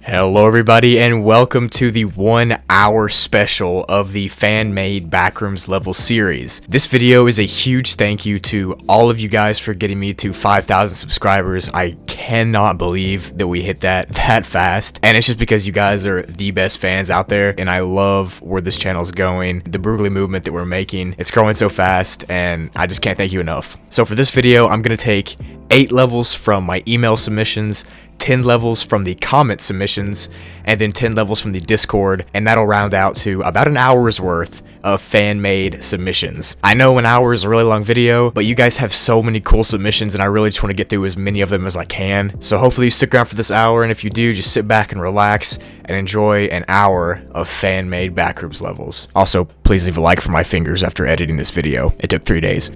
Hello everybody and welcome to the 1 hour special of the fan-made Backrooms level series. This video is a huge thank you to all of you guys for getting me to 5,000 subscribers. I cannot believe that we hit that fast, and it's just because you guys are the best fans out there, and I love where this channel is going, the brutally movement that we're making. It's growing so fast, and I just can't thank you enough. So for this video, I'm going to take 8 levels from my email submissions, 10 levels from the comment submissions, and then 10 levels from the Discord, and that'll round out to about an hour's worth of fan-made submissions. I know an hour is a really long video, but you guys have so many cool submissions, and I really just want to get through as many of them as I can. So hopefully you stick around for this hour, and if you do, just sit back and relax and enjoy an hour of fan-made Backrooms levels. Also, please leave a like for my fingers after editing this video. It took 3 days.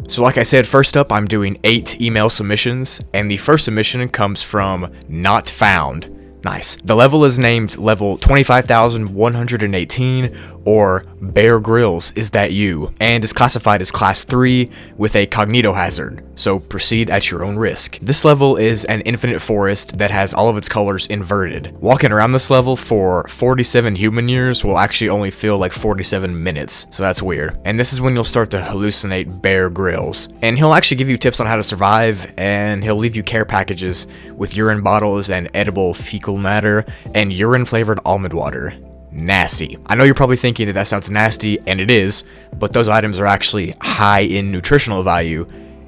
So like I said, first up, I'm doing 8 email submissions, and the first submission comes from Not Found. Nice. The level is named level 25,118, or Bear Grylls, Is That You? And is classified as class 3 with a cognito hazard, so proceed at your own risk. This level is an infinite forest that has all of its colors inverted. Walking around this level for 47 human years will actually only feel like 47 minutes, so that's weird. And this is when you'll start to hallucinate Bear Grylls. And he'll actually give you tips on how to survive, and he'll leave you care packages with urine bottles and edible fecal matter and urine flavored almond water. Nasty. I know you're probably thinking that sounds nasty, and it is, but those items are actually high in nutritional value,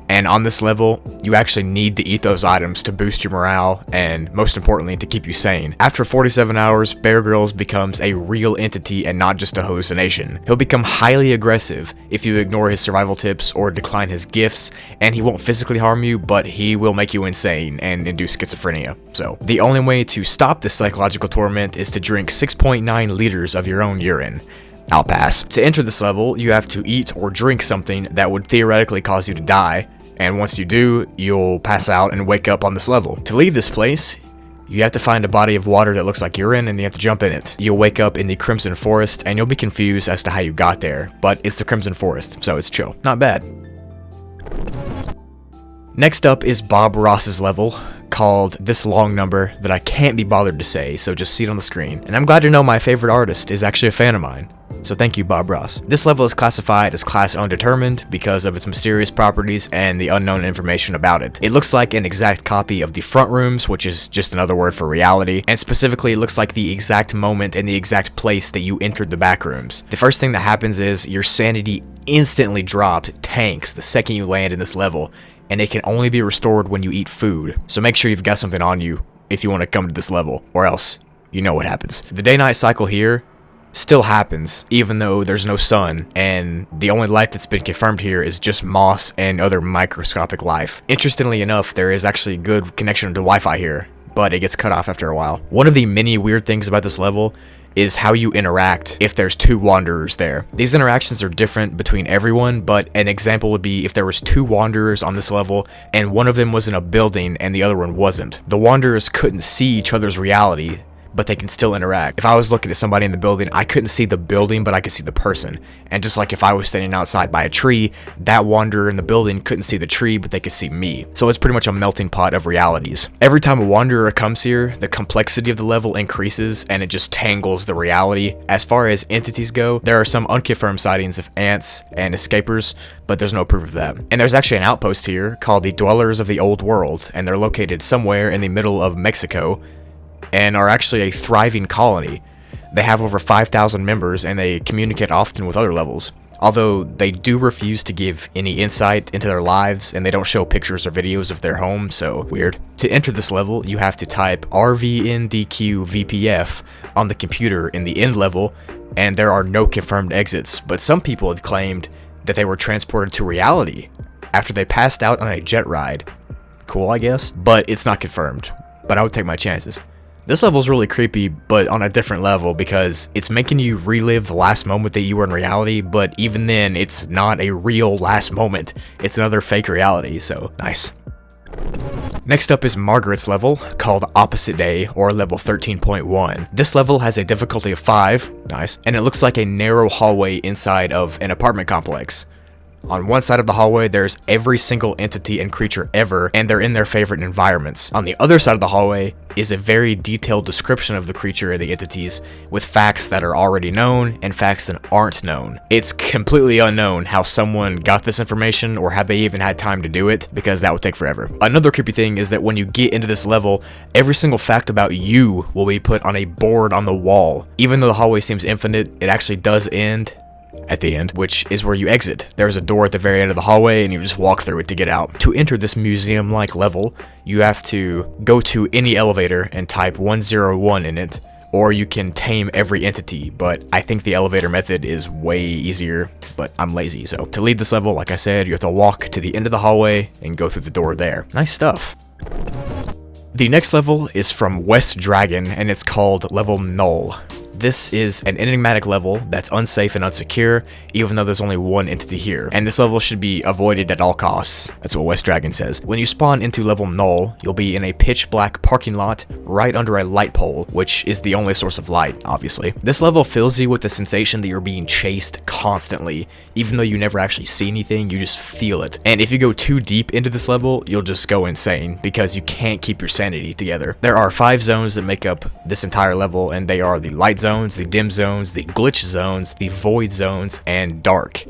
and on this level, you actually need to eat those items to boost your morale, and most importantly, to keep you sane. After 47 hours, Bear Grylls becomes a real entity and not just a hallucination. He'll become highly aggressive if you ignore his survival tips or decline his gifts, and he won't physically harm you, but he will make you insane and induce schizophrenia. So, the only way to stop this psychological torment is to drink 6.9 liters of your own urine. I'll pass. To enter this level, you have to eat or drink something that would theoretically cause you to die, and once you do, you'll pass out and wake up on this level. To leave this place, you have to find a body of water that looks like urine, and you have to jump in it. You'll wake up in the Crimson Forest, and you'll be confused as to how you got there, but it's the Crimson Forest, so it's chill. Not bad. Next up is Bob Ross's level, called This Long Number That I Can't Be Bothered to Say, so just see it on the screen. And I'm glad to know my favorite artist is actually a fan of mine. So thank you, Bob Ross. This level is classified as class undetermined because of its mysterious properties and the unknown information about it. It looks like an exact copy of the Fanrooms, which is just another word for reality, and specifically it looks like the exact moment and the exact place that you entered the Backrooms. The first thing that happens is your sanity instantly drops, tanks, the second you land in this level, and it can only be restored when you eat food. So make sure you've got something on you if you want to come to this level, or else you know what happens. The day-night cycle here still happens, even though there's no sun, and the only life that's been confirmed here is just moss and other microscopic life. Interestingly enough, there is actually good connection to Wi-Fi here, but it gets cut off after a while. One of the many weird things about this level is how you interact if there's 2 wanderers there. These interactions are different between everyone, but an example would be if there was 2 wanderers on this level and one of them was in a building and the other one wasn't. The wanderers couldn't see each other's reality, but they can still interact. If I was looking at somebody in the building, I couldn't see the building, but I could see the person. And just like if I was standing outside by a tree, that wanderer in the building couldn't see the tree, but they could see me. So it's pretty much a melting pot of realities. Every time a wanderer comes here, the complexity of the level increases, and it just tangles the reality. As far as entities go, there are some unconfirmed sightings of ants and escapers, but there's no proof of that. And there's actually an outpost here called the Dwellers of the Old World, and they're located somewhere in the middle of Mexico, and are actually a thriving colony. They have over 5,000 members, and they communicate often with other levels. Although they do refuse to give any insight into their lives, and they don't show pictures or videos of their home, so weird. To enter this level, you have to type RVNDQVPF on the computer in the end level, and there are no confirmed exits, but some people have claimed that they were transported to reality after they passed out on a jet ride. Cool, I guess, but it's not confirmed, but I would take my chances. This level is really creepy, but on a different level, because it's making you relive the last moment that you were in reality, but even then, it's not a real last moment. It's another fake reality, so nice. Next up is Margaret's level, called Opposite Day, or level 13.1. This level has a difficulty of 5, nice, and it looks like a narrow hallway inside of an apartment complex. On one side of the hallway, there's every single entity and creature ever, and they're in their favorite environments. On the other side of the hallway is a very detailed description of the creature and the entities, with facts that are already known and facts that aren't known. It's completely unknown how someone got this information or how they even had time to do it, because that would take forever. Another creepy thing is that when you get into this level, every single fact about you will be put on a board on the wall. Even though the hallway seems infinite, it actually does end at the end, which is where you exit. There's a door at the very end of the hallway and you just walk through it to get out. To enter this museum-like level, you have to go to any elevator and type 101 in it, or you can tame every entity, but I think the elevator method is way easier, but I'm lazy. So to lead this level, like I said, you have to walk to the end of the hallway and go through the door there. Nice stuff. The next level is from West Dragon, and it's called Level Null. This is an enigmatic level that's unsafe and unsecure, even though there's only one entity here, and this level should be avoided at all costs. That's what West Dragon says. When you spawn into Level Null, you'll be in a pitch black parking lot right under a light pole, which is the only source of light, obviously. This level fills you with the sensation that you're being chased constantly. Even though you never actually see anything, you just feel it. And if you go too deep into this level, you'll just go insane, because you can't keep your sanity together. There are 5 zones that make up this entire level, and they are the light zones, the dim zones, the glitch zones, the void zones, and dark.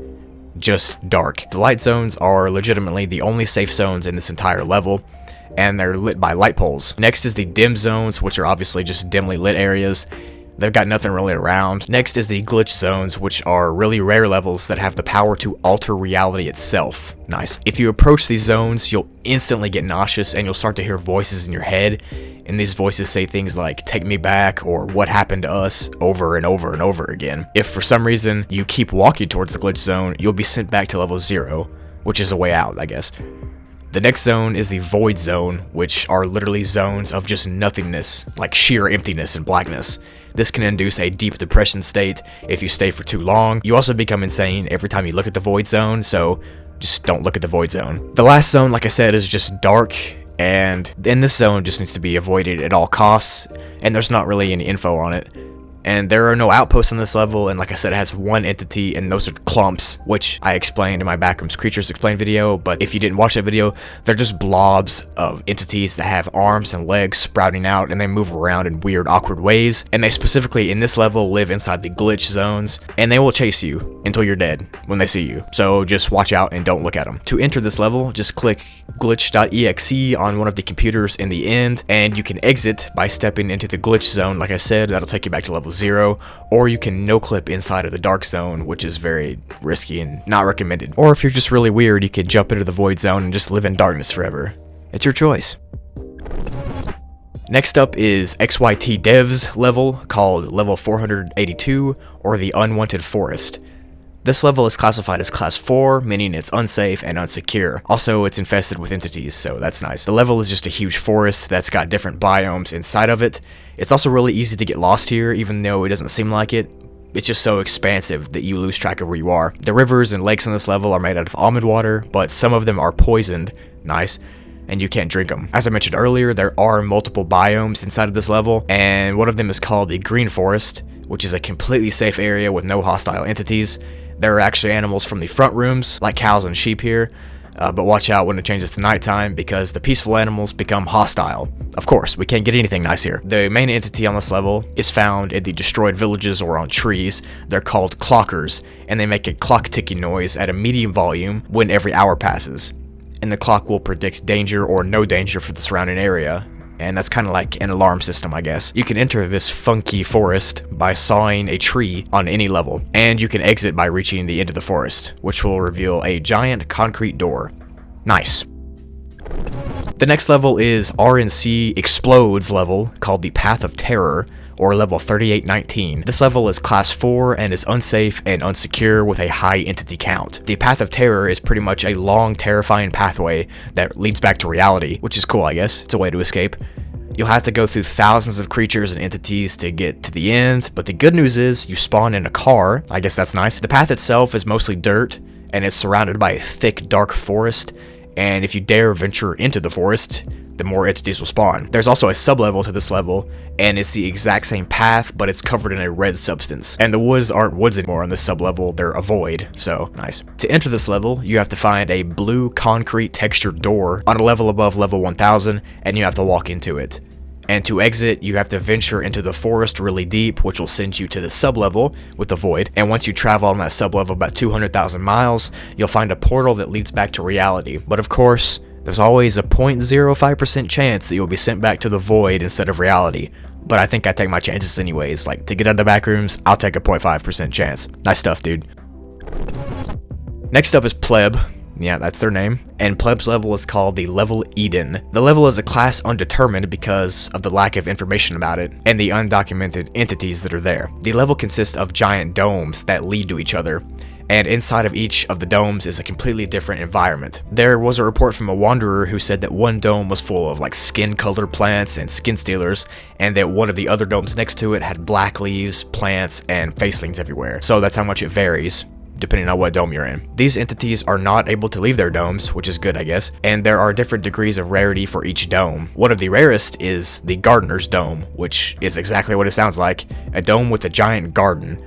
Just dark. The light zones are legitimately the only safe zones in this entire level, and they're lit by light poles. Next is the dim zones, which are obviously just dimly lit areas. They've got nothing really around. Next is the glitch zones, which are really rare levels that have the power to alter reality itself. Nice. If you approach these zones, you'll instantly get nauseous and you'll start to hear voices in your head. And these voices say things like, "Take me back," or "What happened to us," over and over and over again. If for some reason you keep walking towards the glitch zone, you'll be sent back to level 0, which is a way out, I guess. The next zone is the void zone, which are literally zones of just nothingness, like sheer emptiness and blackness. This can induce a deep depression state if you stay for too long. You also become insane every time you look at the void zone, so just don't look at the void zone. The last zone, like I said, is just dark, and in this zone just needs to be avoided at all costs, and there's not really any info on it. And there are no outposts on this level, and like I said, it has one entity, and those are clumps, which I explained in my Backrooms Creatures Explained video, but if you didn't watch that video, they're just blobs of entities that have arms and legs sprouting out, and they move around in weird, awkward ways, and they specifically, in this level, live inside the glitch zones, and they will chase you until you're dead when they see you, so just watch out and don't look at them. To enter this level, just click glitch.exe on one of the computers in the end, and you can exit by stepping into the glitch zone. Like I said, that'll take you back to level 0, or you can no-clip inside of the dark zone, which is very risky and not recommended. Or if you're just really weird, you could jump into the void zone and just live in darkness forever. It's your choice. Next up is XYT Dev's level, called level 482, or the Unwanted Forest. This level is classified as class 4, meaning it's unsafe and unsecure. Also, it's infested with entities, so that's nice. The level is just a huge forest that's got different biomes inside of it. It's also really easy to get lost here, even though it doesn't seem like it. It's just so expansive that you lose track of where you are. The rivers and lakes in this level are made out of almond water, but some of them are poisoned. Nice. And you can't drink them. As I mentioned earlier, there are multiple biomes inside of this level, and one of them is called the Green Forest, which is a completely safe area with no hostile entities. There are actually animals from the front rooms, like cows and sheep here, but watch out when it changes to nighttime, because the peaceful animals become hostile. Of course, we can't get anything nice here. The main entity on this level is found in the destroyed villages or on trees. They're called clockers, and they make a clock ticking noise at a medium volume when every hour passes. And the clock will predict danger or no danger for the surrounding area. And that's kind of like an alarm system, I guess. You can enter this funky forest by sawing a tree on any level, and you can exit by reaching the end of the forest, which will reveal a giant concrete door. Nice. The next level is RNC Explodes level, called the Path of Terror, or level 3819. This level is class 4 and is unsafe and unsecure with a high entity count. The Path of Terror is pretty much a long, terrifying pathway that leads back to reality, which is cool, I guess. It's a way to escape. You'll have to go through thousands of creatures and entities to get to the end, but the good news is you spawn in a car. I guess that's nice. The path itself is mostly dirt, and it's surrounded by a thick, dark forest, and if you dare venture into the forest, the more entities will spawn. There's also a sub-level to this level, and it's the exact same path, but it's covered in a red substance. And the woods aren't woods anymore on this sub-level, they're a void, so nice. To enter this level, you have to find a blue concrete textured door on a level above level 1000, and you have to walk into it. And to exit, you have to venture into the forest really deep, which will send you to the sub-level with the void. And once you travel on that sub-level about 200,000 miles, you'll find a portal that leads back to reality. But of course, there's always a 0.05% chance that you'll be sent back to the void instead of reality. But I think I take my chances anyways. Like, to get out of the Backrooms, I'll take a 0.5% chance. Nice stuff, dude. Next up is Pleb. Yeah, that's their name. And Pleb's level is called the level Eden. The level is a class undetermined because of the lack of information about it and the undocumented entities that are there. The level consists of giant domes that lead to each other, and inside of each of the domes is a completely different environment. There was a report from a wanderer who said that one dome was full of like skin-colored plants and skin stealers, and that one of the other domes next to it had black leaves, plants, and facelings everywhere. So that's how much it varies, depending on what dome you're in. These entities are not able to leave their domes, which is good, I guess, and there are different degrees of rarity for each dome. One of the rarest is the Gardener's Dome, which is exactly what it sounds like, a dome with a giant garden.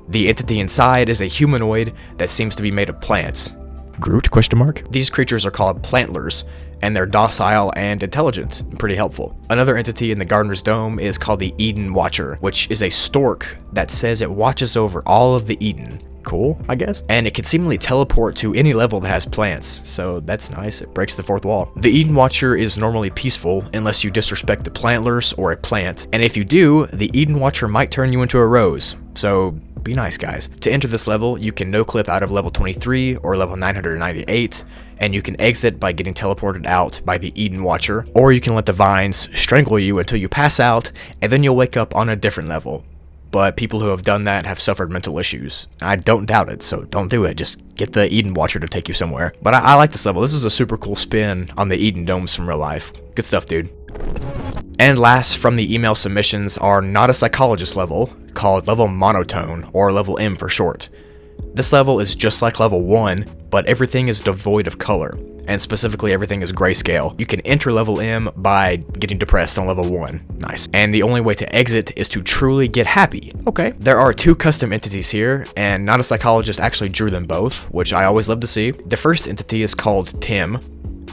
The entity inside is a humanoid that seems to be made of plants. Groot? Question mark? These creatures are called plantlers, and they're docile and intelligent, and pretty helpful. Another entity in the Gardener's Dome is called the Eden Watcher, which is a stork that says it watches over all of the Eden. Cool, I guess. And it can seemingly teleport to any level that has plants, so that's nice. It breaks the fourth wall. The Eden Watcher is normally peaceful unless you disrespect the plantlers or a plant, and if you do, the Eden Watcher might turn you into a rose, so be nice, guys. To enter this level, you can no-clip out of level 23 or level 998, and you can exit by getting teleported out by the Eden Watcher, or you can let the vines strangle you until you pass out, and then you'll wake up on a different level. But people who have done that have suffered mental issues. I don't doubt it, so don't do it. Just get the Eden Watcher to take you somewhere. But I like this level. This is a super cool spin on the Eden Domes from real life. Good stuff, dude. And last from the email submissions are Not a Psychologist level, called level Monotone, or level M for short. This level is just like level 1, but everything is devoid of color, and specifically everything is grayscale. You can enter level M by getting depressed on level 1. Nice. And the only way to exit is to truly get happy. Okay. There are 2 custom entities here, and Not a Psychologist actually drew them both, which I always love to see. The first entity is called Tim.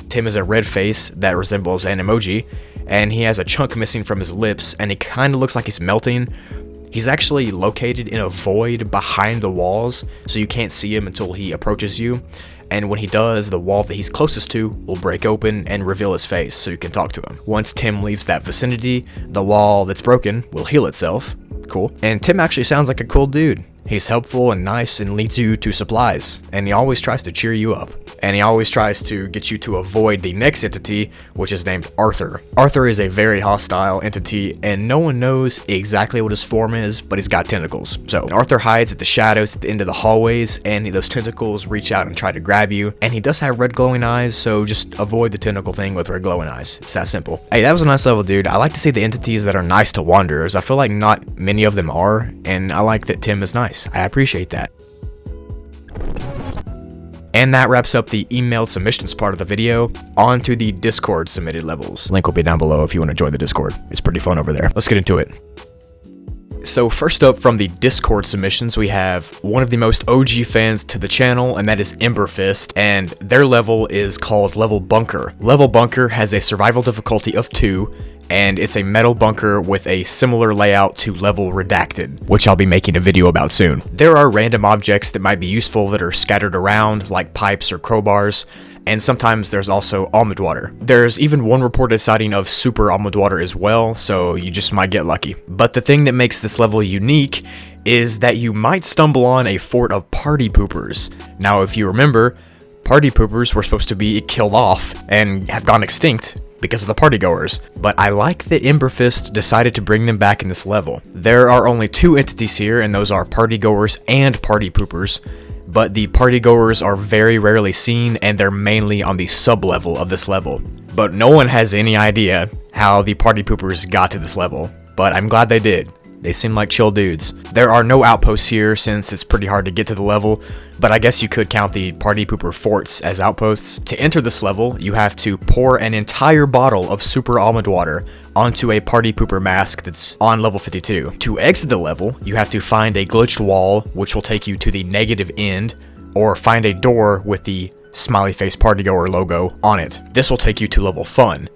Tim is a red face that resembles an emoji, and he has a chunk missing from his lips, and he kind of looks like he's melting. He's actually located in a void behind the walls, so you can't see him until he approaches you. And when he does, the wall that he's closest to will break open and reveal his face so you can talk to him. Once Tim leaves that vicinity, the wall that's broken will heal itself. Cool. And Tim actually sounds like a cool dude. He's helpful and nice and leads you to supplies, and he always tries to cheer you up. And he always tries to get you to avoid the next entity, which is named Arthur. Arthur is a very hostile entity, and no one knows exactly what his form is, but he's got tentacles. So Arthur hides at the shadows at the end of the hallways, and those tentacles reach out and try to grab you. And he does have red glowing eyes, so just avoid the tentacle thing with red glowing eyes. It's that simple. Hey, that was a nice level, dude. I like to see the entities that are nice to wanderers. I feel like not many of them are, and I like that Tim is nice. I appreciate that. And that wraps up the emailed submissions part of the video. On to the Discord submitted levels. Link will be down below if you want to join the Discord. It's pretty fun over there. Let's get into it. So first up from the Discord submissions, we have one of the most OG fans to the channel, and that is Emberfist, and their level is called Level Bunker. Level Bunker has a survival difficulty of 2, and it's a metal bunker with a similar layout to Level Redacted, which I'll be making a video about soon. There are random objects that might be useful that are scattered around, like pipes or crowbars, and sometimes there's also almond water. There's even one reported sighting of super almond water as well, so you just might get lucky. But the thing that makes this level unique is that you might stumble on a fort of party poopers. Now, if you remember, party poopers were supposed to be killed off and have gone extinct because of the partygoers, but I like that Emberfist decided to bring them back in this level. There are only 2 entities here, and those are partygoers and party poopers, but the partygoers are very rarely seen, and they're mainly on the sub-level of this level. But no one has any idea how the party poopers got to this level, but I'm glad they did. They seem like chill dudes. There are no outposts here since it's pretty hard to get to the level, but I guess you could count the Party Pooper forts as outposts. To enter this level, you have to pour an entire bottle of super almond water onto a Party Pooper mask that's on level 52. To exit the level, you have to find a glitched wall, which will take you to the negative end, or find a door with the smiley face partygoer logo on it. This will take you to level Fun.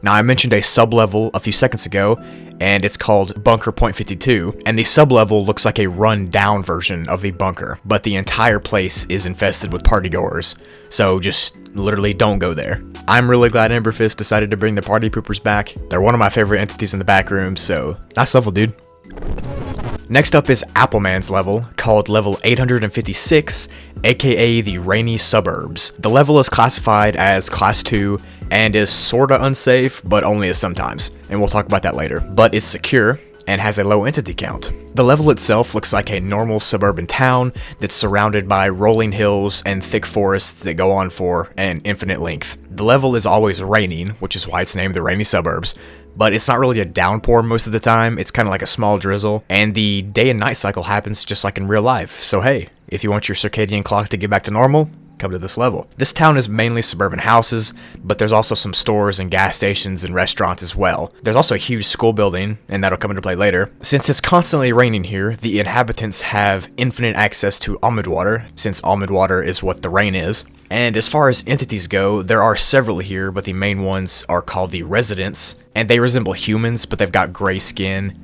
Now, I mentioned a sub-level a few seconds ago, and it's called Bunker Point 52, and the sub-level looks like a run-down version of the bunker, but the entire place is infested with partygoers, so just literally don't go there. I'm really glad Emberfist decided to bring the Party Poopers back. They're one of my favorite entities in the Backrooms, so nice level, dude. Next up is Appleman's level, called level 856, aka the Rainy Suburbs. The level is classified as Class 2 and is sorta unsafe, but only sometimes, and we'll talk about that later. But it's secure and has a low entity count. The level itself looks like a normal suburban town that's surrounded by rolling hills and thick forests that go on for an infinite length. The level is always raining, which is why it's named the Rainy Suburbs, but it's not really a downpour most of the time. It's kind of like a small drizzle, and the day and night cycle happens just like in real life. So hey, if you want your circadian clock to get back to normal, come to this level. This town is mainly suburban houses, but there's also some stores and gas stations and restaurants as well. There's also a huge school building, and that'll come into play later. Since it's constantly raining here, the inhabitants have infinite access to almond water, since almond water is what the rain is. And as far as entities go, there are several here, but the main ones are called the residents, and they resemble humans, but they've got gray skin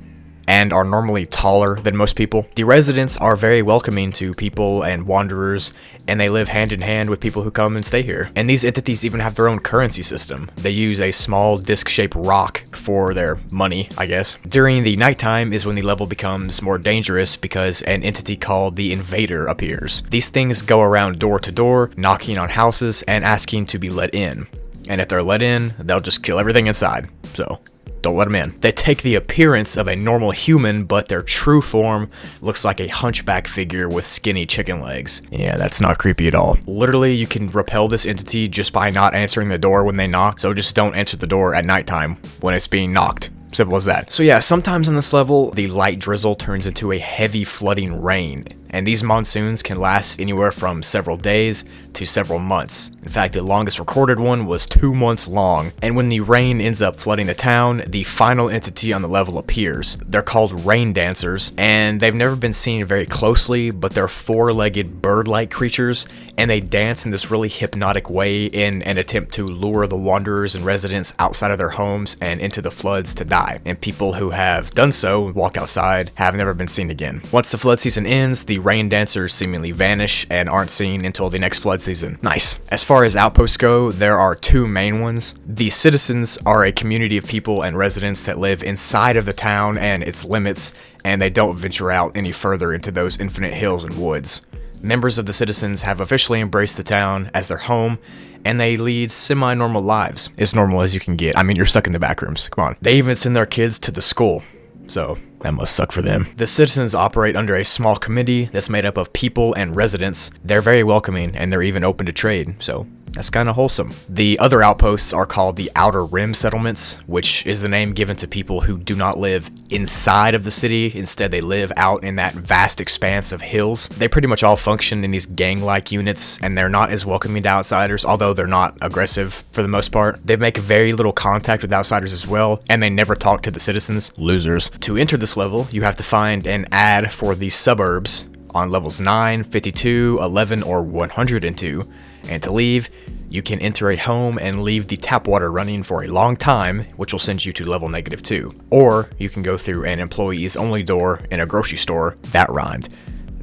and are normally taller than most people. The residents are very welcoming to people and wanderers, and they live hand in hand with people who come and stay here. And these entities even have their own currency system. They use a small disc-shaped rock for their money, I guess. During the nighttime is when the level becomes more dangerous because an entity called the Invader appears. These things go around door to door, knocking on houses and asking to be let in. And if they're let in, they'll just kill everything inside. So don't let them in. They take the appearance of a normal human, but their true form looks like a hunchback figure with skinny chicken legs. Yeah, that's not creepy at all. Literally, you can repel this entity just by not answering the door when they knock, so just don't answer the door at nighttime when it's being knocked. Simple as that. So yeah, sometimes on this level, the light drizzle turns into a heavy flooding rain, and these monsoons can last anywhere from several days to several months. In fact, the longest recorded one was 2 months long, and when the rain ends up flooding the town, the final entity on the level appears. They're called rain dancers, and they've never been seen very closely, but they're four-legged bird-like creatures, and they dance in this really hypnotic way in an attempt to lure the wanderers and residents outside of their homes and into the floods to die. And people who have done so, walk outside, have never been seen again. Once the flood season ends, the rain dancers seemingly vanish and aren't seen until the next flood season. Nice. As far as outposts go, there are two main ones. The citizens are a community of people and residents that live inside of the town and its limits, and they don't venture out any further into those infinite hills and woods. Members of the citizens have officially embraced the town as their home, and they lead semi-normal lives. As normal as you can get. I mean, you're stuck in the Backrooms. Come on. They even send their kids to the school. So that must suck for them. The citizens operate under a small committee that's made up of people and residents. They're very welcoming, and they're even open to trade, so that's kind of wholesome. The other outposts are called the Outer Rim Settlements, which is the name given to people who do not live inside of the city. Instead, they live out in that vast expanse of hills. They pretty much all function in these gang-like units, and they're not as welcoming to outsiders, although they're not aggressive for the most part. They make very little contact with outsiders as well, and they never talk to the citizens. Losers. To enter this level, you have to find an ad for the suburbs on levels 9, 52, 11, or 102. And to leave, you can enter a home and leave the tap water running for a long time, which will send you to level -2. Or you can go through an employees only door in a grocery store. That rhymed.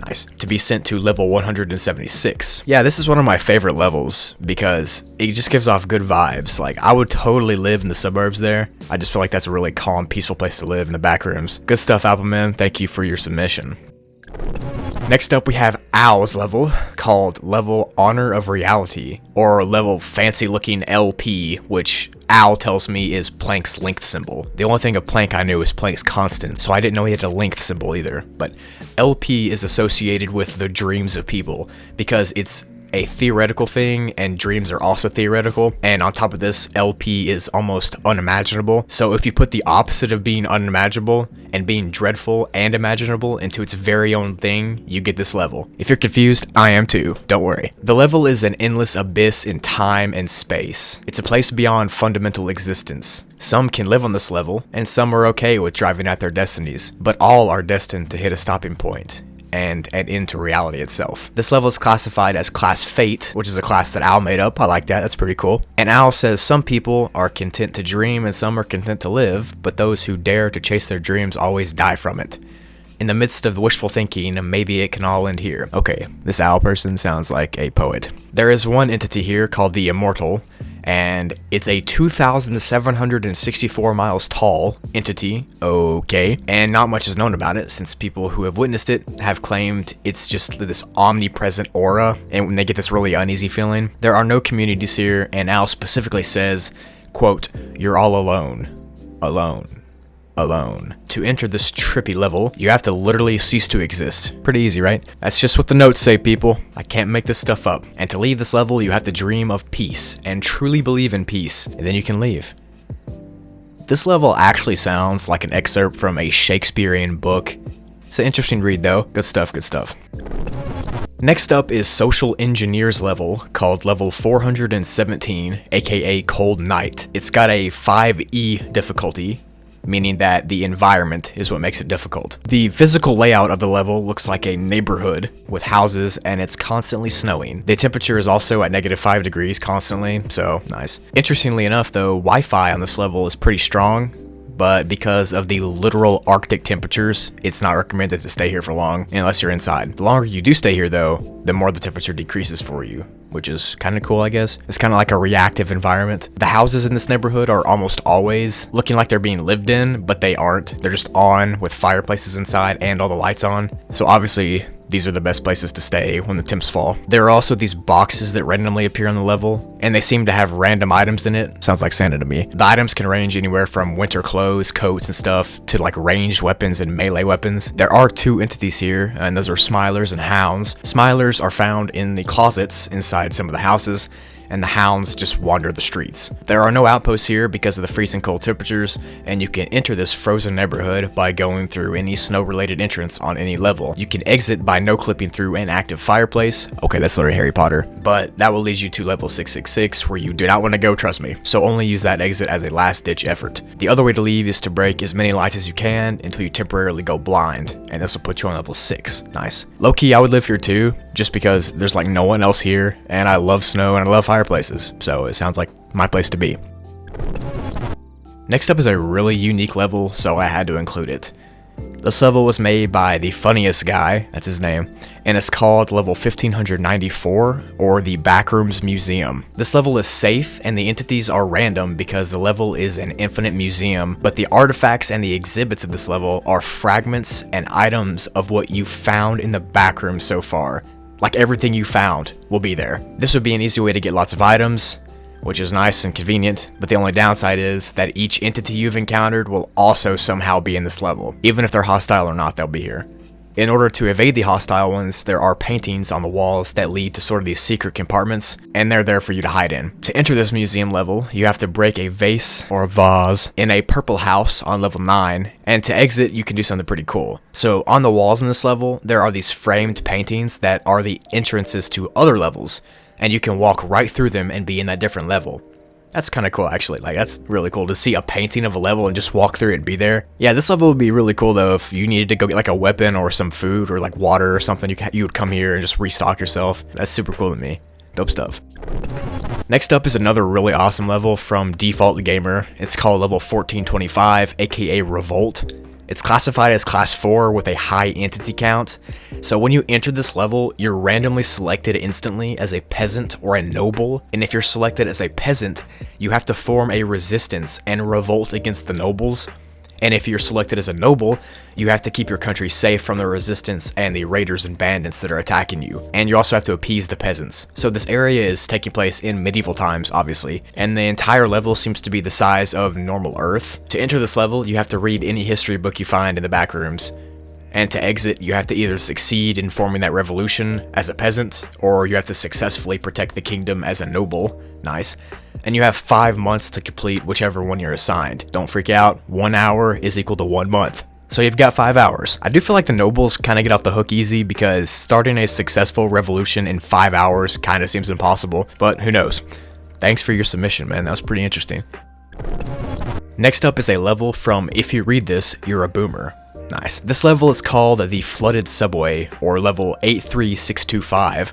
Nice. To be sent to level 176. Yeah, this is one of my favorite levels because it just gives off good vibes. Like, I would totally live in the suburbs there. I just feel like that's a really calm, peaceful place to live in the Backrooms. Good stuff, Appleman. Thank you for your submission. Next up, we have Owl's level, called level Honor of Reality, or level fancy looking LP, which Owl tells me is Planck's length symbol. The only thing of Planck I knew is Planck's constant, so I didn't know he had a length symbol either. But LP is associated with the dreams of people, because it's a theoretical thing, and dreams are also theoretical. And on top of this, LP is almost unimaginable. So if you put the opposite of being unimaginable and being dreadful and imaginable into its very own thing, you get this level. If you're confused, I am too, don't worry. The level is an endless abyss in time and space. It's a place beyond fundamental existence. Some can live on this level, and some are okay with driving at their destinies, but all are destined to hit a stopping point and an end to reality itself. This level is classified as Class Fate, which is a class that Al made up. I like that, that's pretty cool. And Al says some people are content to dream and some are content to live, but those who dare to chase their dreams always die from it. In the midst of the wishful thinking, maybe it can all end here. Okay, this Al person sounds like a poet. There is one entity here called the Immortal, and it's a 2,764 miles tall entity, okay, and not much is known about it since people who have witnessed it have claimed it's just this omnipresent aura, and when they get this really uneasy feeling. There are no communities here, and Al specifically says, quote, "You're all alone, alone. Alone. To enter this trippy level, you have to literally cease to exist. Pretty easy, right? That's just what the notes say, people. I can't make this stuff up. And to leave this level, you have to dream of peace and truly believe in peace, and then you can leave. This level actually sounds like an excerpt from a Shakespearean book. It's an interesting read though. Good stuff, good stuff. Next up is Social Engineers level, called level 417, aka Cold Night. It's got a 5E difficulty, meaning that the environment is what makes it difficult. The physical layout of the level looks like a neighborhood with houses, and it's constantly snowing. The temperature is also at -5 degrees constantly, so nice. Interestingly enough though, Wi-Fi on this level is pretty strong, but because of the literal Arctic temperatures, it's not recommended to stay here for long unless you're inside. The longer you do stay here though, the more the temperature decreases for you, which is kind of cool, I guess. It's kind of like a reactive environment. The houses in this neighborhood are almost always looking like they're being lived in, but they aren't. They're just on with fireplaces inside and all the lights on. So obviously, these are the best places to stay when the temps fall. There are also these boxes that randomly appear on the level, and they seem to have random items in it. Sounds like Santa to me. The items can range anywhere from winter clothes, coats, and stuff, to like ranged weapons and melee weapons. There are two entities here, and those are Smilers and Hounds. Smilers are found in the closets inside some of the houses, and the Hounds just wander the streets. There are no outposts here because of the freezing cold temperatures, and you can enter this frozen neighborhood by going through any snow-related entrance on any level. You can exit by no-clipping through an active fireplace. Okay, that's literally Harry Potter. But that will lead you to level 666, where you do not want to go, trust me. So only use that exit as a last-ditch effort. The other way to leave is to break as many lights as you can until you temporarily go blind, and this will put you on level 6. Nice. Low-key, I would live here too, just because there's like no one else here, and I love snow and I love fireplaces, so it sounds like my place to be. Next up is a really unique level, so I had to include it. This level was made by the funniest guy, that's his name, and it's called level 1594, or the Backrooms Museum. This level is safe, and the entities are random because the level is an infinite museum, but the artifacts and the exhibits of this level are fragments and items of what you found in the backrooms so far. Like everything you found will be there. This would be an easy way to get lots of items, which is nice and convenient, but the only downside is that each entity you've encountered will also somehow be in this level. Even if they're hostile or not, they'll be here. In order to evade the hostile ones, there are paintings on the walls that lead to sort of these secret compartments, and they're there for you to hide in. To enter this museum level, you have to break a vase, or a vase, in a purple house on level 9, and to exit, you can do something pretty cool. So on the walls in this level, there are these framed paintings that are the entrances to other levels, and you can walk right through them and be in that different level. That's kind of cool, actually. Like, that's really cool to see a painting of a level and just walk through it and be there. Yeah, this level would be really cool, though, if you needed to go get, like, a weapon or some food or, like, water or something. You would come here and just restock yourself. That's super cool to me. Dope stuff. Next up is another really awesome level from Default Gamer. It's called level 1425, aka Revolt. It's classified as class 4 with a high entity count. So when you enter this level, you're randomly selected instantly as a peasant or a noble. And if you're selected as a peasant, you have to form a resistance and revolt against the nobles. And if you're selected as a noble, you have to keep your country safe from the resistance and the raiders and bandits that are attacking you. And you also have to appease the peasants. So this area is taking place in medieval times, obviously, and the entire level seems to be the size of normal Earth. To enter this level, you have to read any history book you find in the Backrooms. And to exit, you have to either succeed in forming that revolution as a peasant, or you have to successfully protect the kingdom as a noble. Nice. And you have 5 months to complete whichever one you're assigned. Don't freak out, 1 hour is equal to 1 month. So you've got 5 hours. I do feel like the nobles kind of get off the hook easy because starting a successful revolution in 5 hours kind of seems impossible, but who knows. Thanks for your submission, man. That was pretty interesting. Next up is a level from If You Read This, You're a Boomer. Nice. This level is called the Flooded Subway, or level 83625,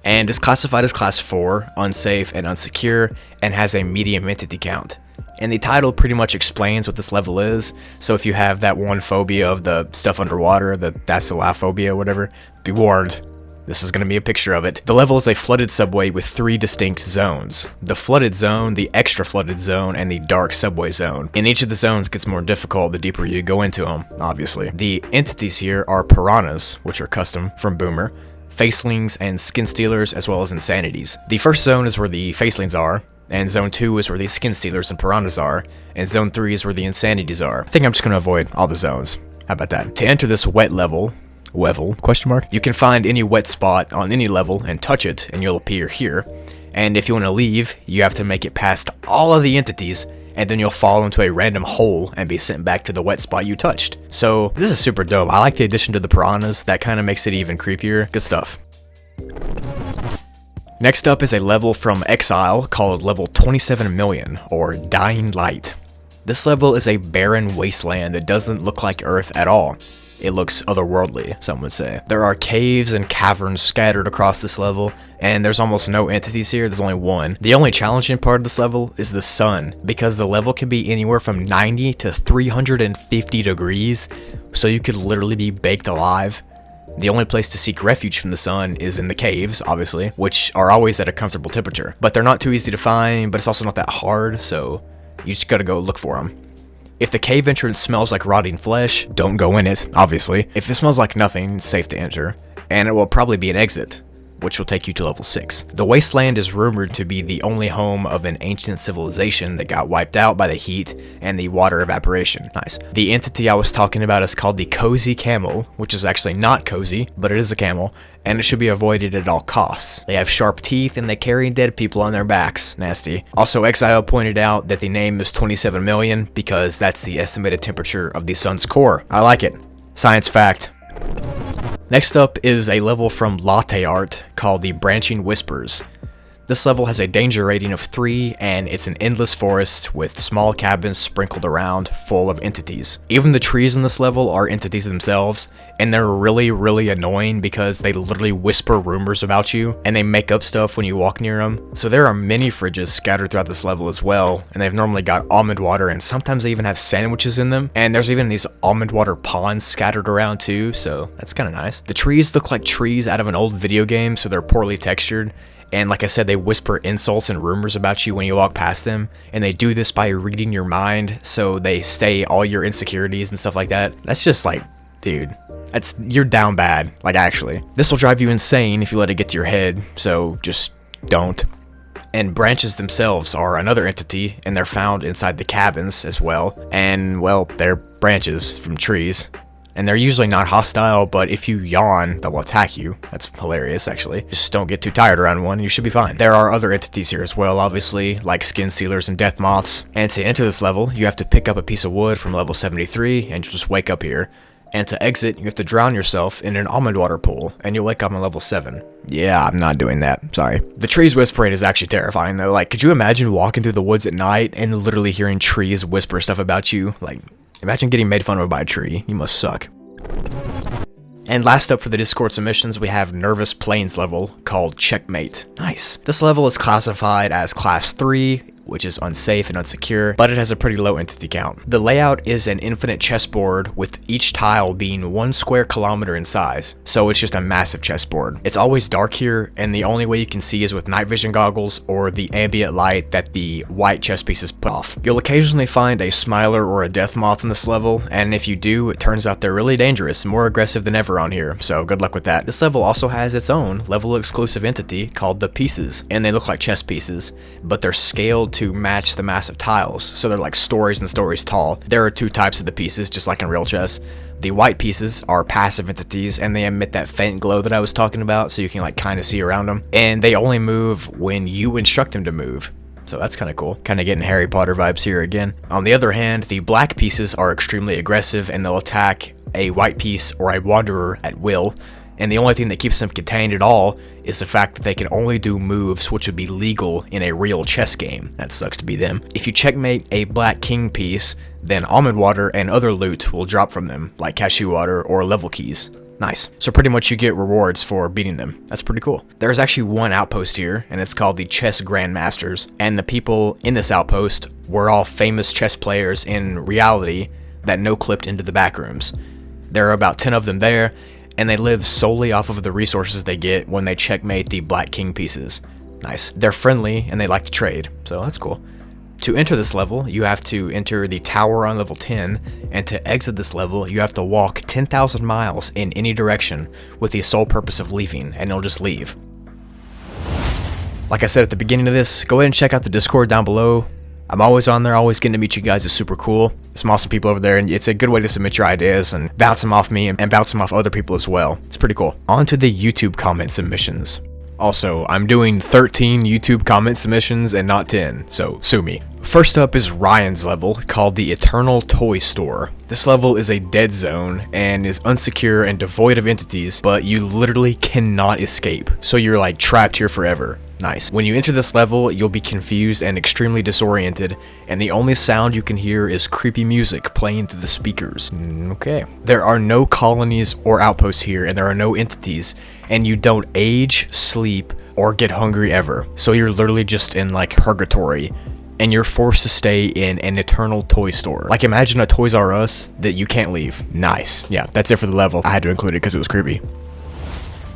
and is classified as class 4, unsafe and unsecure, and has a medium entity count. And the title pretty much explains what this level is, so if you have that one phobia of the stuff underwater, the thalassophobia or whatever, be warned. This is going to be a picture of it. The level is a flooded subway with 3 distinct zones. The flooded zone, the extra flooded zone, and the dark subway zone. And each of the zones gets more difficult the deeper you go into them, obviously. The entities here are piranhas, which are custom from Boomer, facelings, and skin stealers, as well as insanities. The first zone is where the facelings are, and zone 2 is where the skin stealers and piranhas are, and zone 3 is where the insanities are. I think I'm just going to avoid all the zones. How about that? To enter this wet level, you can find any wet spot on any level and touch it, and you'll appear here. And if you want to leave, you have to make it past all of the entities, and then you'll fall into a random hole and be sent back to the wet spot you touched. So this is super dope. I like the addition to the piranhas. That kind of makes it even creepier. Good stuff. Next up is a level from Exile called level 27 million, or Dying Light. This level is a barren wasteland that doesn't look like Earth at all. It looks otherworldly, some would say. There are caves and caverns scattered across this level, and there's almost no entities here, there's only one. The only challenging part of this level is the sun, because the level can be anywhere from 90 to 350 degrees, so you could literally be baked alive. The only place to seek refuge from the sun is in the caves, obviously, which are always at a comfortable temperature. But they're not too easy to find, but it's also not that hard, so you just gotta go look for them. If the cave entrance smells like rotting flesh, don't go in it, obviously. If it smells like nothing, it's safe to enter. And it will probably be an exit, which will take you to level 6. The wasteland is rumored to be the only home of an ancient civilization that got wiped out by the heat and the water evaporation. Nice. The entity I was talking about is called the Cozy Camel, which is actually not cozy, but it is a camel, and it should be avoided at all costs. They have sharp teeth and they carry dead people on their backs. Nasty. Also, Exile pointed out that the name is 27 million because that's the estimated temperature of the sun's core. I like it. Science fact. Next up is a level from Latte Art called the Branching Whispers. This level has a danger rating of 3, and it's an endless forest with small cabins sprinkled around full of entities. Even the trees in this level are entities themselves, and they're really annoying because they literally whisper rumors about you, and they make up stuff when you walk near them. So there are many fridges scattered throughout this level as well, and they've normally got almond water, and sometimes they even have sandwiches in them, and there's even these almond water ponds scattered around too, so that's kind of nice. The trees look like trees out of an old video game, so they're poorly textured. And like I said, they whisper insults and rumors about you when you walk past them, and they do this by reading your mind, so they say all your insecurities and stuff like that. That's just like, dude, you're down bad, like actually. This will drive you insane if you let it get to your head, so just don't. And branches themselves are another entity, and they're found inside the cabins as well, and well, they're branches from trees. And they're usually not hostile, but if you yawn, they'll attack you. That's hilarious, actually. Just don't get too tired around one, and you should be fine. There are other entities here as well, obviously, like skin stealers and death moths. And to enter this level, you have to pick up a piece of wood from level 73, and you'll just wake up here. And to exit, you have to drown yourself in an almond water pool, and you'll wake up on level 7. Yeah, I'm not doing that. Sorry. The trees whispering is actually terrifying, though. Like, could you imagine walking through the woods at night and literally hearing trees whisper stuff about you? Like, imagine getting made fun of by a tree. You must suck. And last up for the Discord submissions, we have Nervous Plains level called Checkmate. Nice. This level is classified as class 3, which is unsafe and unsecure, but it has a pretty low entity count. The layout is an infinite chessboard with each tile being 1 square kilometer in size, so it's just a massive chessboard. It's always dark here, and the only way you can see is with night vision goggles or the ambient light that the white chess pieces put off. You'll occasionally find a smiler or a death moth in this level, and if you do, it turns out they're really dangerous and more aggressive than ever on here, so good luck with that. This level also has its own level exclusive entity called the Pieces, and they look like chess pieces, but they're scaled to match the massive tiles, so they're like stories and stories tall. There are two types of the pieces, just like in real chess. The white pieces are passive entities, and they emit that faint glow that I was talking about, so you can like kind of see around them. And they only move when you instruct them to move. So that's kind of cool. Kind of getting Harry Potter vibes here again. On the other hand, the black pieces are extremely aggressive, and they'll attack a white piece or a wanderer at will. And the only thing that keeps them contained at all is the fact that they can only do moves which would be legal in a real chess game. That sucks to be them. If you checkmate a black king piece, then almond water and other loot will drop from them, like cashew water or level keys. Nice. So pretty much you get rewards for beating them. That's pretty cool. There's actually one outpost here, and it's called the Chess Grandmasters. And the people in this outpost were all famous chess players in reality that no-clipped into the Backrooms. There are about 10 of them there, and they live solely off of the resources they get when they checkmate the black king pieces. Nice. They're friendly, and they like to trade, so that's cool. To enter this level, you have to enter the tower on level 10, and to exit this level, you have to walk 10,000 miles in any direction with the sole purpose of leaving, and you'll just leave. Like I said at the beginning of this, go ahead and check out the Discord down below. I'm always on there, always getting to meet you guys. It's super cool. Some awesome people over there, and it's a good way to submit your ideas and bounce them off me and bounce them off other people as well. It's pretty cool. On to the YouTube comment submissions. Also, I'm doing 13 YouTube comment submissions and not 10, so sue me. First up is Ryan's level, called the Eternal Toy Store. This level is a dead zone and is unsecure and devoid of entities, but you literally cannot escape, so you're like trapped here forever. Nice. When you enter this level, you'll be confused and extremely disoriented, and the only sound you can hear is creepy music playing through the speakers. Okay. There are no colonies or outposts here, and there are no entities, and you don't age, sleep, or get hungry ever. So you're literally just in like purgatory, and you're forced to stay in an eternal toy store. Like imagine a Toys R Us that you can't leave. Nice. Yeah, that's it for the level. I had to include it because it was creepy.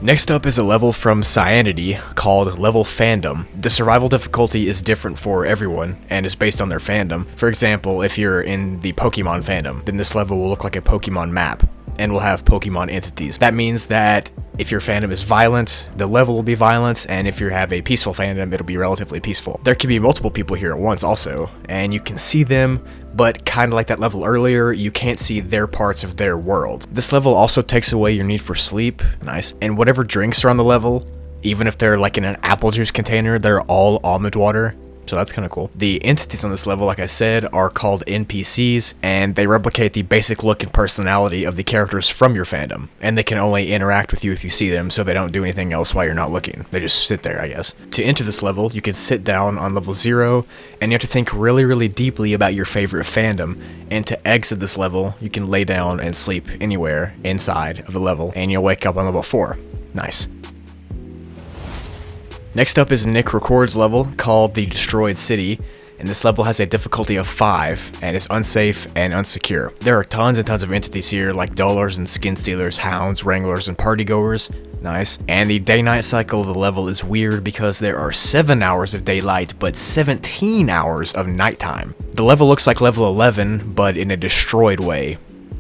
Next up is a level from Cyanity called Level Fandom. The survival difficulty is different for everyone and is based on their fandom. For example, if you're in the Pokemon fandom, then this level will look like a Pokemon map and will have Pokemon entities. That means that if your fandom is violent, the level will be violent, and if you have a peaceful fandom, it'll be relatively peaceful. There can be multiple people here at once also, and you can see them, but kind of like that level earlier, you can't see their parts of their world. This level also takes away your need for sleep. Nice. And whatever drinks are on the level, even if they're like in an apple juice container, they're all almond water. So that's kind of cool. The entities on this level, like I said, are called NPCs, and they replicate the basic look and personality of the characters from your fandom. And they can only interact with you if you see them, so they don't do anything else while you're not looking. They just sit there, I guess. To enter this level, you can sit down on level 0, and you have to think really, really deeply about your favorite fandom. And to exit this level, you can lay down and sleep anywhere inside of the level, and you'll wake up on level 4. Nice. Next up is Nick Record's level, called the Destroyed City, and this level has a difficulty of 5, and is unsafe and unsecure. There are tons and tons of entities here, like dullers and skin stealers, hounds, wranglers, and partygoers. Nice. And the day-night cycle of the level is weird because there are 7 hours of daylight, but 17 hours of nighttime. The level looks like level 11, but in a destroyed way,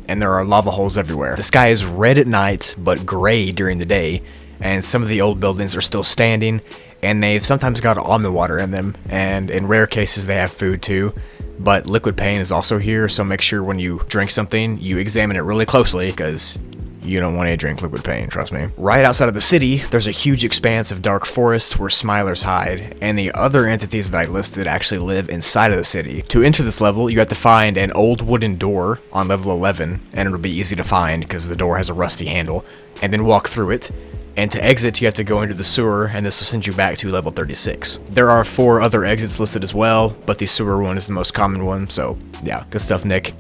and there are lava holes everywhere. The sky is red at night, but gray during the day, and some of the old buildings are still standing, and they've sometimes got almond water in them, and in rare cases they have food too. But liquid pain is also here, so make sure when you drink something, you examine it really closely, because you don't want to drink liquid pain, trust me. Right outside of the city, there's a huge expanse of dark forest where Smilers hide, and the other entities that I listed actually live inside of the city. To enter this level, you have to find an old wooden door on level 11, and it'll be easy to find because the door has a rusty handle, and then walk through it. And to exit, you have to go into the sewer, and this will send you back to level 36. There are 4 other exits listed as well, but the sewer one is the most common one, so yeah, good stuff, Nick.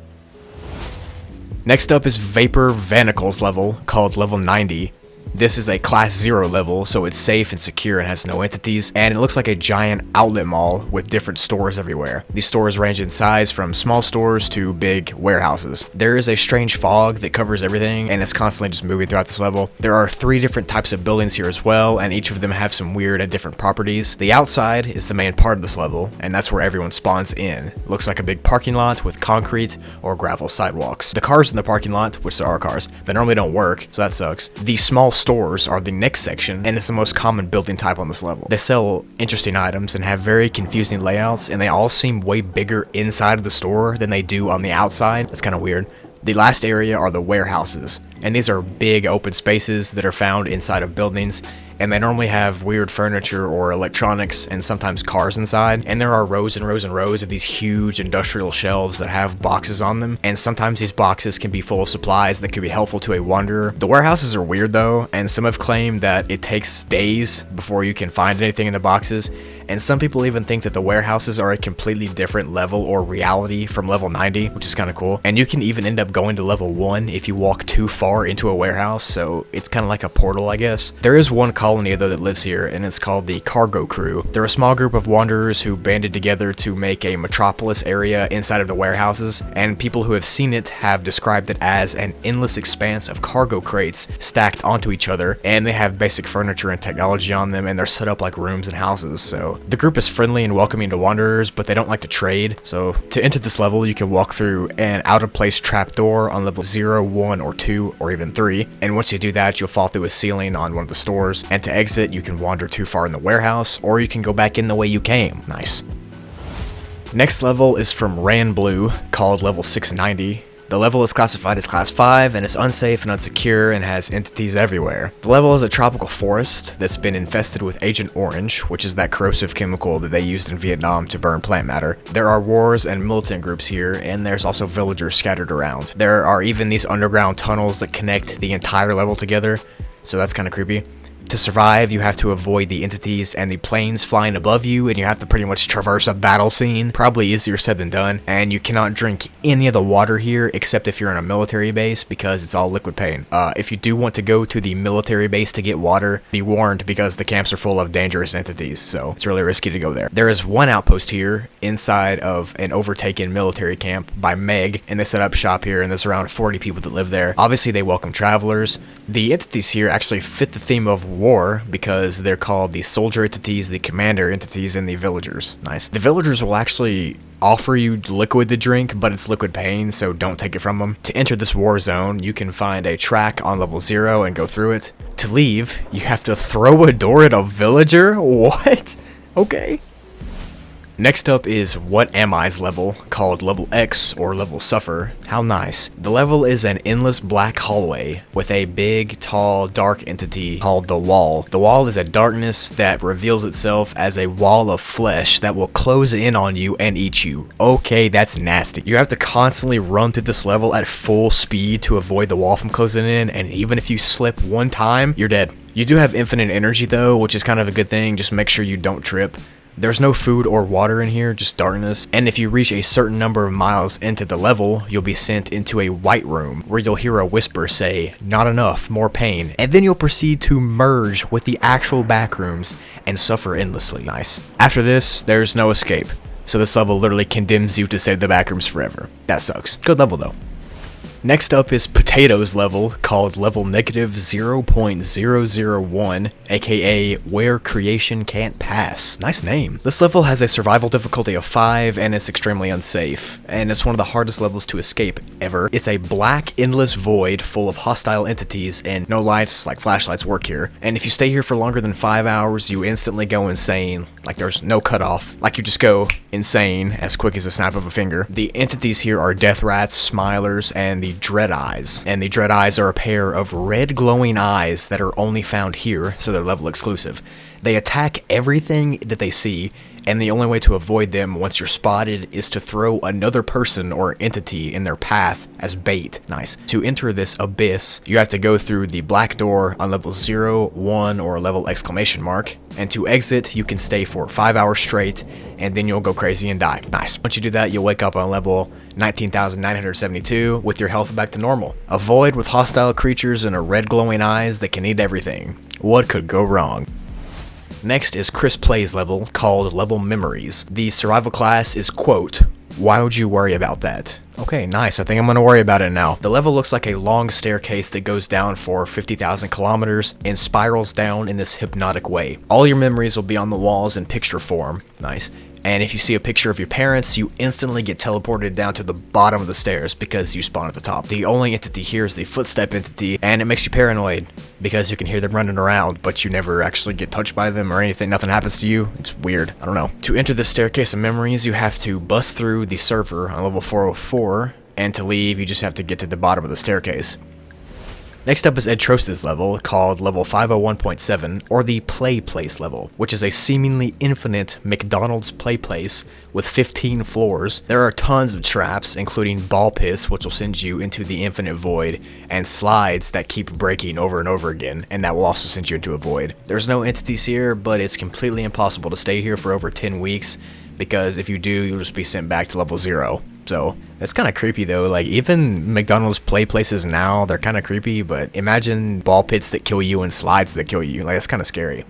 Next up is Vapor Vanicle's level, called level 90. This is a class 0 level, so it's safe and secure and has no entities, and it looks like a giant outlet mall with different stores everywhere. These stores range in size from small stores to big warehouses. There is a strange fog that covers everything, and it's constantly just moving throughout this level. There are 3 different types of buildings here as well, and each of them have some weird and different properties. The outside is the main part of this level, and that's where everyone spawns in. It looks like a big parking lot with concrete or gravel sidewalks. The cars in the parking lot, which there are cars, they normally don't work, so that sucks. The small stores are the next section, and it's the most common building type on this level. They sell interesting items and have very confusing layouts, and they all seem way bigger inside of the store than they do on the outside. That's kind of weird. The last area are the warehouses, and these are big open spaces that are found inside of buildings, and they normally have weird furniture or electronics and sometimes cars inside, and there are rows and rows and rows of these huge industrial shelves that have boxes on them, and sometimes these boxes can be full of supplies that could be helpful to a wanderer. The warehouses are weird though, and some have claimed that it takes days before you can find anything in the boxes, and some people even think that the warehouses are a completely different level or reality from level 90, which is kind of cool, and you can even end up going to level 1 if you walk too far into a warehouse, so it's kind of like a portal, I guess. There is one colony though that lives here, and it's called the Cargo Crew. They're a small group of wanderers who banded together to make a metropolis area inside of the warehouses, and people who have seen it have described it as an endless expanse of cargo crates stacked onto each other, and they have basic furniture and technology on them, and they're set up like rooms and houses. So the group is friendly and welcoming to wanderers, but they don't like to trade. So to enter this level, you can walk through an out of place trapdoor on level 0, 1, or 2, or even 3, and once you do that, you'll fall through a ceiling on one of the stores, and to exit, you can wander too far in the warehouse, or you can go back in the way you came. Nice. Next level is from Ran Blue, called level 690. The level is classified as class 5 and is unsafe and unsecure and has entities everywhere. The level is a tropical forest that's been infested with Agent Orange, which is that corrosive chemical that they used in Vietnam to burn plant matter. There are wars and militant groups here, and there's also villagers scattered around. There are even these underground tunnels that connect the entire level together, so that's kind of creepy. To survive, you have to avoid the entities and the planes flying above you, and you have to pretty much traverse a battle scene. Probably easier said than done, and you cannot drink any of the water here except if you're in a military base, because it's all liquid pain. If you do want to go to the military base to get water, be warned because the camps are full of dangerous entities, so it's really risky to go there. There is one outpost here inside of an overtaken military camp by Meg, and they set up shop here, and there's around 40 people that live there. Obviously, they welcome travelers. The entities here actually fit the theme of war because they're called the soldier entities, the commander entities, and the villagers. Nice. The villagers will actually offer you liquid to drink, but it's liquid pain, so don't take it from them. To enter this war zone, you can find a track on level 0 and go through it. To leave, you have to throw a door at a villager? What? Okay. Next up is What Am I's level, called level X or level Suffer. How nice. The level is an endless black hallway with a big, tall, dark entity called the Wall. The Wall is a darkness that reveals itself as a wall of flesh that will close in on you and eat you. Okay, that's nasty. You have to constantly run through this level at full speed to avoid the wall from closing in, and even if you slip one time, you're dead. You do have infinite energy though, which is kind of a good thing. Just make sure you don't trip. There's no food or water in here, just darkness, and if you reach a certain number of miles into the level, you'll be sent into a white room, where you'll hear a whisper say, "Not enough, more pain," and then you'll proceed to merge with the actual backrooms and suffer endlessly. Nice. After this, there's no escape, so this level literally condemns you to stay in the backrooms forever. That sucks. Good level though. Next up is Potatoes level, called level negative 0.001, aka Where Creation Can't Pass. Nice name. This level has a survival difficulty of 5, and it's extremely unsafe, and it's one of the hardest levels to escape ever. It's a black, endless void full of hostile entities, and no lights like flashlights work here. And if you stay here for longer than 5 hours, you instantly go insane. Like there's no cutoff. Like you just go insane as quick as a snap of a finger. The entities here are death rats, smilers, and the dread eyes. And the dread eyes are a pair of red glowing eyes that are only found here, so they're level exclusive. They attack everything that they see, and the only way to avoid them once you're spotted is to throw another person or entity in their path as bait. Nice. To enter this abyss, you have to go through the black door on level 0, 1, or level exclamation mark, and to exit, you can stay for 5 hours straight, and then you'll go crazy and die. Nice. Once you do that, you'll wake up on level 19,972 with your health back to normal. A void with hostile creatures and a red glowing eyes that can eat everything. What could go wrong? Next is Chris Play's level, called level Memories. The survival class is, quote, "Why would you worry about that?" Okay, nice. I think I'm gonna worry about it now. The level looks like a long staircase that goes down for 50,000 kilometers and spirals down in this hypnotic way. All your memories will be on the walls in picture form. Nice. And if you see a picture of your parents, you instantly get teleported down to the bottom of the stairs because you spawn at the top. The only entity here is the footstep entity, and it makes you paranoid because you can hear them running around, but you never actually get touched by them or anything. Nothing happens to you. It's weird. I don't know. To enter the staircase of memories, you have to bust through the server on level 404, and to leave, you just have to get to the bottom of the staircase. Next up is Edtros's level, called level 501.7, or the Play Place level, which is a seemingly infinite McDonald's play place with 15 floors. There are tons of traps, including ball pits, which will send you into the infinite void, and slides that keep breaking over and over again, and that will also send you into a void. There's no entities here, but it's completely impossible to stay here for over 10 weeks, because if you do, you'll just be sent back to level 0. So that's kind of creepy though. Like, even McDonald's play places now, they're kind of creepy, but imagine ball pits that kill you and slides that kill you. Like, that's kind of scary.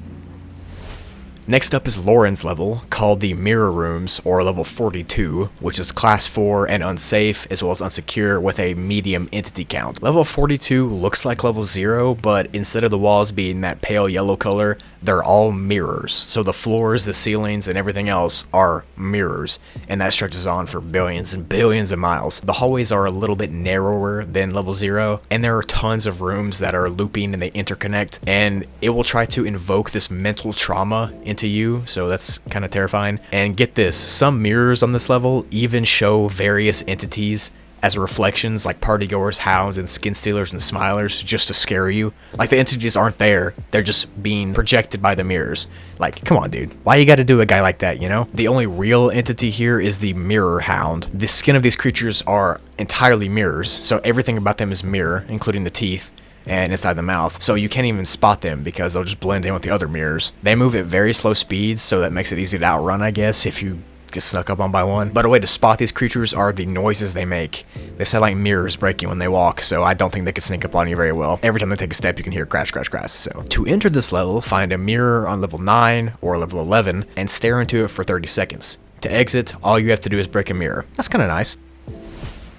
Next up is Lauren's level, called the Mirror Rooms, or level 42, which is class 4 and unsafe, as well as unsecure with a medium entity count. Level 42 looks like level 0, but instead of the walls being that pale yellow color, they're all mirrors. So the floors, the ceilings, and everything else are mirrors, and that stretches on for billions and billions of miles. The hallways are a little bit narrower than level 0, and there are tons of rooms that are looping and they interconnect, and it will try to invoke this mental trauma into you, so that's kind of terrifying. And get this, some mirrors on this level even show various entities as reflections, like partygoers, hounds, and skin stealers and smilers, just to scare you. Like, the entities aren't there, they're just being projected by the mirrors. Like, come on, dude, why you gotta do a guy like that, you know? The only real entity here is the mirror hound. The skin of these creatures are entirely mirrors, so everything about them is mirror, including the teeth and inside the mouth, so you can't even spot them because they'll just blend in with the other mirrors. They move at very slow speeds, so that makes it easy to outrun, I guess, if you get snuck up on by one. But a way to spot these creatures are the noises they make. They sound like mirrors breaking when they walk, so I don't think they can sneak up on you very well. Every time they take a step, you can hear crash, crash, crash. So to enter this level, find a mirror on level 9 or level 11 and stare into it for 30 seconds. To exit, all you have to do is break a mirror. That's kind of nice.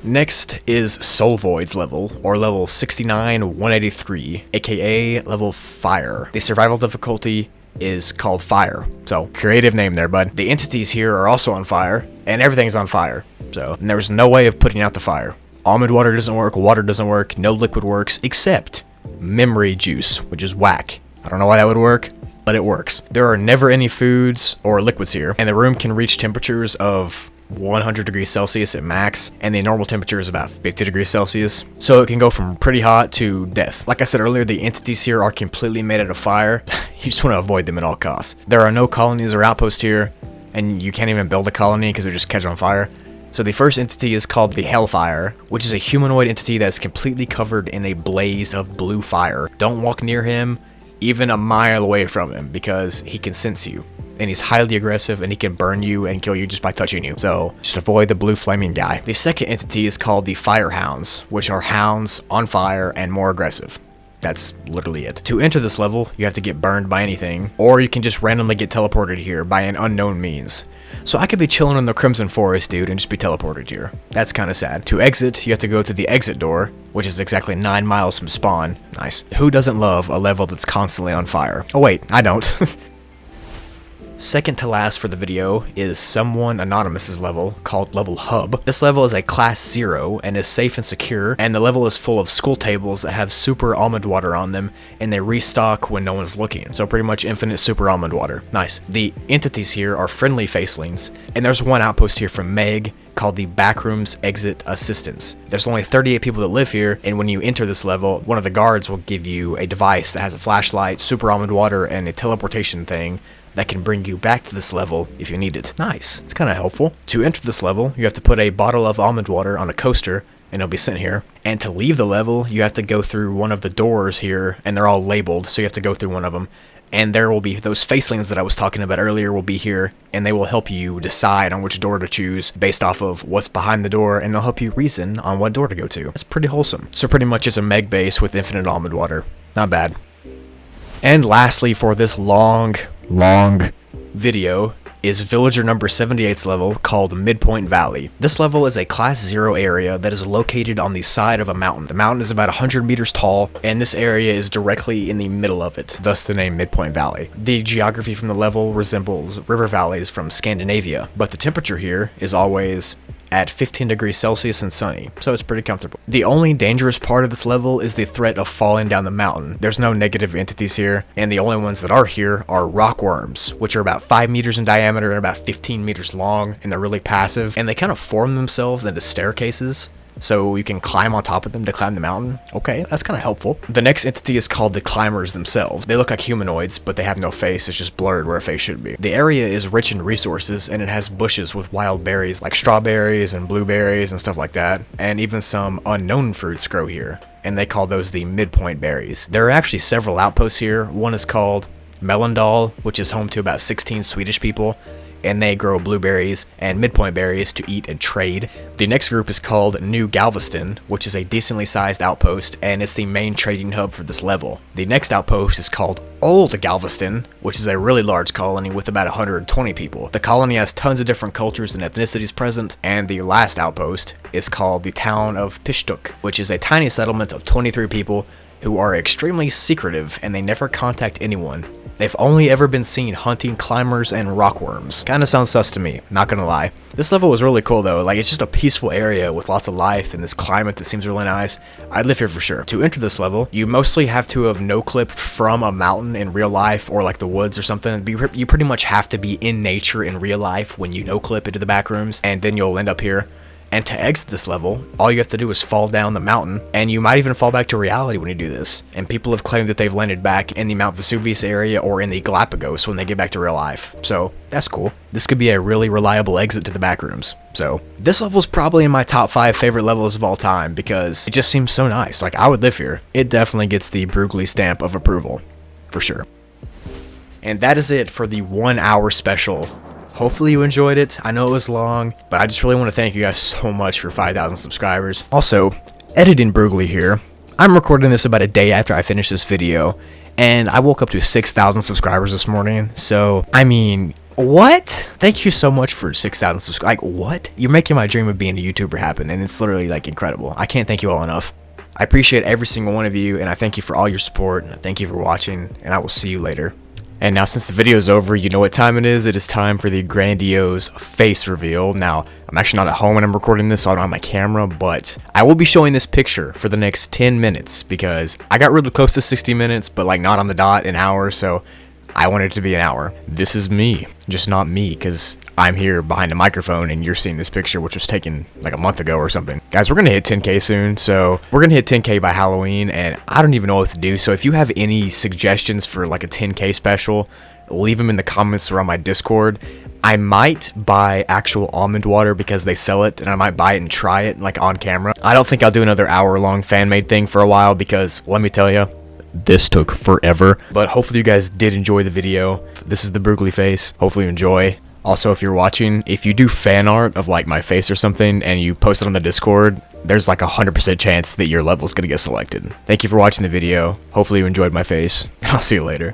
Next is Soul Void's level, or level 69-183, aka level Fire. The survival difficulty is called Fire, so creative name there, bud. The entities here are also on fire, and everything's on fire, so there's no way of putting out the fire. Almond water doesn't work, water doesn't work, no liquid works, except memory juice, which is whack. I don't know why that would work, but it works. There are never any foods or liquids here, and the room can reach temperatures of 100 degrees Celsius at max, and the normal temperature is about 50 degrees Celsius, so it can go from pretty hot to death. Like I said earlier, the entities here are completely made out of fire. You just want to avoid them at all costs. There are no colonies or outposts here, and you can't even build a colony because they're just catch on fire. So the first entity is called the Hellfire, which is a humanoid entity that's completely covered in a blaze of blue fire. Don't walk near him, even a mile away from him, because he can sense you. And he's highly aggressive, and he can burn you and kill you just by touching you. So just avoid the blue flaming guy. The second entity is called the Firehounds, which are hounds on fire and more aggressive. That's literally it. To enter this level, you have to get burned by anything, or you can just randomly get teleported here by an unknown means. So I could be chilling in the Crimson Forest, dude, and just be teleported here. That's kind of sad. To exit, you have to go through the exit door, which is exactly 9 miles from spawn. Nice. Who doesn't love a level that's constantly on fire? Oh wait, I don't. Second to last for the video is Someone Anonymous's level, called level Hub. This level is a class 0 and is safe and secure, and the level is full of school tables that have super almond water on them, and they restock when no one's looking. So pretty much infinite super almond water. Nice. The entities here are friendly facelings, and there's one outpost here from Meg called the Backrooms Exit Assistance. There's only 38 people that live here, and when you enter this level, one of the guards will give you a device that has a flashlight, super almond water, and a teleportation thing that can bring you back to this level if you need it. Nice. It's kind of helpful. To enter this level, you have to put a bottle of almond water on a coaster, and it'll be sent here. And to leave the level, you have to go through one of the doors here, and they're all labeled, so you have to go through one of them. And there will be those facelings that I was talking about earlier will be here, and they will help you decide on which door to choose based off of what's behind the door, and they'll help you reason on what door to go to. It's pretty wholesome. So pretty much it's a Meg base with infinite almond water. Not bad. And lastly, for this long video, is villager number 78's level called Midpoint Valley. This level is a class 0 area that is located on the side of a mountain. The mountain is about 100 meters tall, and this area is directly in the middle of it, thus the name Midpoint Valley. The geography from the level resembles river valleys from Scandinavia, but the temperature here is always at 15 degrees Celsius and sunny, so it's pretty comfortable. The only dangerous part of this level is the threat of falling down the mountain. There's no negative entities here, and the only ones that are here are rock worms, which are about 5 meters in diameter and about 15 meters long, and they're really passive, and they kind of form themselves into staircases, so you can climb on top of them to climb the mountain. Okay, that's kind of helpful. The next entity is called the climbers themselves. They look like humanoids, but they have no face. It's just blurred where a face should be. The area is rich in resources, and it has bushes with wild berries like strawberries and blueberries and stuff like that, and even some unknown fruits grow here, and they call those the midpoint berries. There are actually several outposts here. One is called Mellandal, which is home to about 16 Swedish people, and they grow blueberries and midpoint berries to eat and trade. The next group is called New Galveston, which is a decently sized outpost, and it's the main trading hub for this level. The next outpost is called Old Galveston, which is a really large colony with about 120 people. The colony has tons of different cultures and ethnicities present, and the last outpost is called the town of Pishtuk, which is a tiny settlement of 23 people who are extremely secretive, and they never contact anyone. They've only ever been seen hunting climbers and rockworms. Kinda sounds sus to me, not gonna lie. This level was really cool though, like it's just a peaceful area with lots of life and this climate that seems really nice. I'd live here for sure. To enter this level, you mostly have to have no-clipped from a mountain in real life or like the woods or something. You pretty much have to be in nature in real life when you no-clip into the Backrooms, and then you'll end up here. And to exit this level, all you have to do is fall down the mountain, and you might even fall back to reality when you do this. And people have claimed that they've landed back in the Mount Vesuvius area or in the Galapagos when they get back to real life. So that's cool. This could be a really reliable exit to the Backrooms. So this level is probably in my top 5 favorite levels of all time because it just seems so nice. Like I would live here. It definitely gets the Brugly stamp of approval, for sure. And that is it for the 1 hour special. Hopefully you enjoyed it. I know it was long, but I just really want to thank you guys so much for 5,000 subscribers. Also, editing Brugly here. I'm recording this about a day after I finished this video, and I woke up to 6,000 subscribers this morning. So, I mean, what? Thank you so much for 6,000 subscribers. Like, what? You're making my dream of being a YouTuber happen, and it's literally, like, incredible. I can't thank you all enough. I appreciate every single one of you, and I thank you for all your support, and I thank you for watching, and I will see you later. And now since the video is over, you know what time it is. It is time for the grandiose face reveal. Now, I'm actually not at home when I'm recording this, so I don't have my camera, but I will be showing this picture for the next 10 minutes because I got really close to 60 minutes, but like not on the dot, an hour, so I want it to be an hour. This is me, just not me, because I'm here behind a microphone and you're seeing this picture, which was taken like a month ago or something. Guys, we're gonna hit 10K soon, so we're gonna hit 10K by Halloween, and I don't even know what to do. So if you have any suggestions for like a 10K special, leave them in the comments or on my Discord. I might buy actual almond water because they sell it, and I might buy it and try it like on camera. I don't think I'll do another hour-long fan-made thing for a while because let me tell you, this took forever. But hopefully you guys did enjoy the video. This is the Brugly face. Hopefully you enjoy. Also, if you're watching, if you do fan art of like my face or something and you post it on the Discord, there's like 100% chance that your level's gonna get selected. Thank you for watching the video. Hopefully you enjoyed my face. I'll see you later.